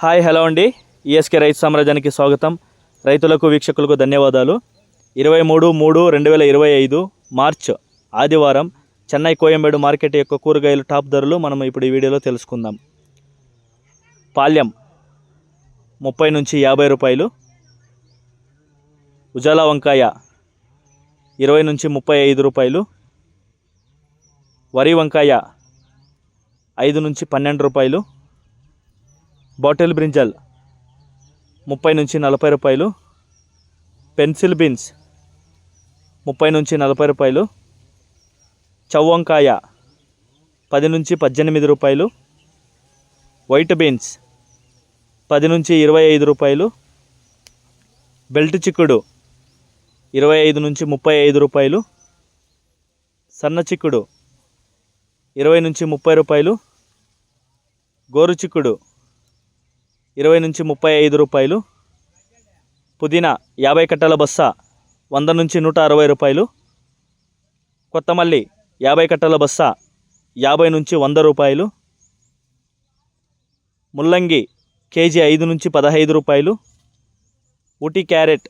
Hi hello అండి. ESK రైతు సామ్రాజ్యానికి స్వాగతం. రైతులకు వీక్షకులకు ధన్యవాదాలు. 23/3/2025 మార్చ్ ఆదివారం చెన్నై కోయంబేడు మార్కెట్ యొక్క కూరగాయలు టాప్ ధరలు మనం ఇప్పుడు ఈ వీడియోలో తెలుసుకుందాం. పాల్యం 30 నుంచి 50 రూపాయలు, ఉజాలా వంకాయ 20 నుంచి 35 రూపాయలు, వరి వంకాయ 5 నుంచి 12 రూపాయలు, బాటిల్ బ్రింజల్ 30 నుంచి 40 రూపాయలు, పెన్సిల్ బీన్స్ 30 నుంచి 40 రూపాయలు, చవ్వంకాయ 10 నుంచి 18 రూపాయలు, వైట్ బీన్స్ 10 నుంచి 25 రూపాయలు, బెల్ట్ చిక్కుడు 25 నుంచి 35 రూపాయలు, సన్న చిక్కుడు 20 నుంచి 30 రూపాయలు, గోరు చిక్కుడు 20 నుంచి 35 రూపాయలు, పుదీనా 50 కట్టల బస్తా 100 నుంచి 160 రూపాయలు, కొత్తమల్లి 50 కట్టల బస్తా 50 నుంచి 100 రూపాయలు, ముల్లంగి కేజీ 5 నుంచి 15 రూపాయలు, ఊటీ క్యారెట్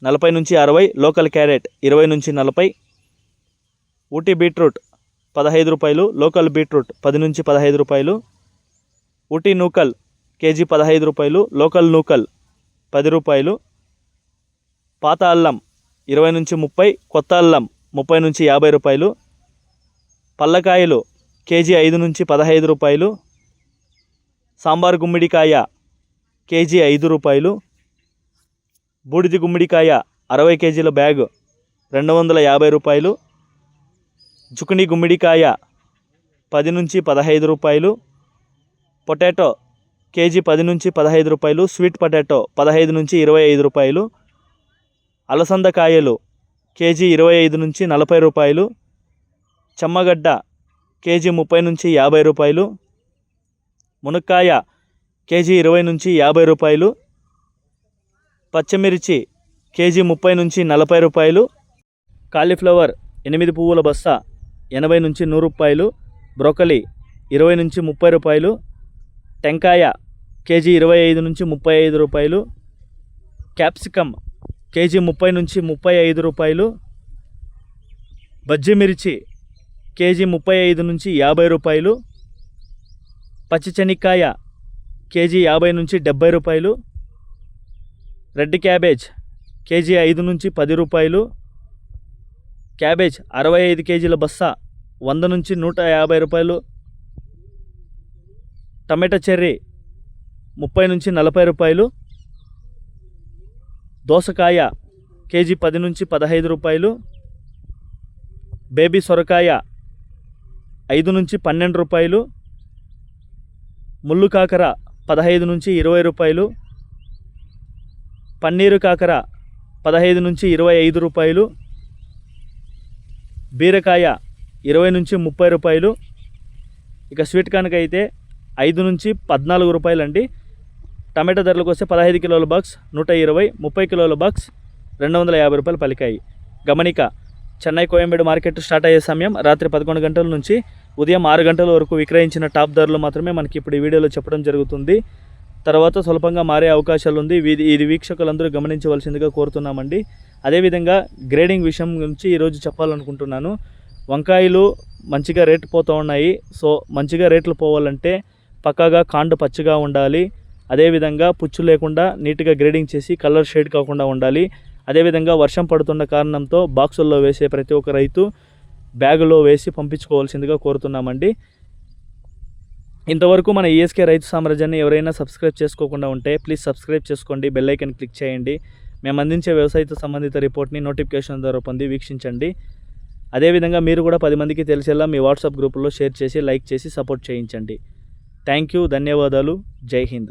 40 నుంచి 60, లోకల్ క్యారెట్ 20 నుంచి 40, ఊటీ బీట్రూట్ 15 రూపాయలు, లోకల్ బీట్రూట్ 10 నుంచి 15 రూపాయలు, ఊటీ నూకల్ కేజీ 15 రూపాయలు, లోకల్ నూకల్ 10 రూపాయలు, పాత అల్లం 20 నుంచి 30, కొత్త అల్లం 30 నుంచి 50 రూపాయలు, పల్లకాయలు కేజీ 5 నుంచి 15 రూపాయలు, సాంబార్ గుమ్మిడికాయ కేజీ 5 రూపాయలు, బూడిది గుమ్మిడికాయ 60 కేజీల బ్యాగ్ 250 రూపాయలు, జుకుని గుమ్మిడికాయ 10 నుంచి 15 రూపాయలు, పొటాటో కేజీ 10 నుంచి 15 రూపాయలు, స్వీట్ పొటాటో 15 నుంచి 25 రూపాయలు, అలసందకాయలు కేజీ 25 నుంచి 40 రూపాయలు, చెమ్మగడ్డ కేజీ 30 నుంచి 50 రూపాయలు, మునక్కాయ కేజీ 20 నుంచి 50 రూపాయలు, పచ్చిమిర్చి కేజీ 30 నుంచి 40 రూపాయలు, కాలీఫ్లవర్ 8 పువ్వుల బస్తా 80 నుంచి 100 రూపాయలు, బ్రోకలీ 20 నుంచి 30 రూపాయలు, టెంకాయ కేజీ 25 నుంచి 35 రూపాయలు, క్యాప్సికమ్ కేజీ 30 నుంచి 35 రూపాయలు, బజ్జి మిర్చి కేజీ 35 నుంచి 50 రూపాయలు, పచ్చి శనక్కాయ కేజీ 50 నుంచి 70 రూపాయలు, రెడ్ క్యాబేజ్ కేజీ 5 నుంచి 10 రూపాయలు, క్యాబేజ్ 65 కేజీల బస్తా 100 నుంచి 150 రూపాయలు, టమాటా చెర్రీ 30 నుంచి 40 రూపాయలు, దోసకాయ కేజీ 10 నుంచి 15 రూపాయలు, బేబీ సొరకాయ 5 నుంచి 12 రూపాయలు, ముళ్ళు కాకర 15 నుంచి 20 రూపాయలు, పన్నీరు కాకర 15 నుంచి 25 రూపాయలు, బీరకాయ 20 నుంచి 30 రూపాయలు. ఇక స్వీట్ కార్న్కి అయితే 5 నుంచి 14 రూపాయలు అండి. టమాటా ధరలకు వస్తే 15 కిలోల బాక్స్ 120, 30 కిలోల బాక్స్ 250 రూపాయలు పలికాయి. గమనిక, చెన్నై కోయంబేడు మార్కెట్ స్టార్ట్ అయ్యే సమయం రాత్రి 11 గంటల నుంచి ఉదయం 6 గంటల వరకు విక్రయించిన టాప్ ధరలు మాత్రమే మనకి ఇప్పుడు ఈ వీడియోలో చెప్పడం జరుగుతుంది. తర్వాత స్వల్పంగా మారే అవకాశాలు ఉంది. ఇది వీక్షకులందరూ గమనించవలసిందిగా కోరుతున్నామండి. అదేవిధంగా గ్రేడింగ్ విషయం గురించి ఈరోజు చెప్పాలనుకుంటున్నాను. వంకాయలు మంచిగా రేటు పోతూ ఉన్నాయి. సో మంచిగా రేట్లు పోవాలంటే పక్కాగా కాండు పచ్చగా ఉండాలి. అదేవిధంగా పుచ్చు లేకుండా నీట్గా గ్రేడింగ్ చేసి కలర్ షేడ్ కాకుండా ఉండాలి. అదేవిధంగా వర్షం పడుతున్న కారణంతో బాక్సుల్లో వేసే ప్రతి ఒక్క రైతు బ్యాగులో వేసి పంపించుకోవాల్సిందిగా కోరుతున్నామండి. ఇంతవరకు మన ఈఎస్కే రైతు సామ్రాజ్యాన్ని ఎవరైనా సబ్స్క్రైబ్ చేసుకోకుండా ఉంటే ప్లీజ్ సబ్స్క్రైబ్ చేసుకోండి, బెల్ ఐకాన్ క్లిక్ చేయండి. మేము అందించే వ్యవసాయతో సంబంధిత రిపోర్ట్ని నోటిఫికేషన్ ద్వారా పొంది వీక్షించండి. అదేవిధంగా మీరు కూడా 10 మందికి తెలిసేలా మీ వాట్సాప్ గ్రూపుల్లో షేర్ చేసి లైక్ చేసి సపోర్ట్ చేయించండి. థ్యాంక్ యూ, ధన్యవాదాలు, జై హింద్.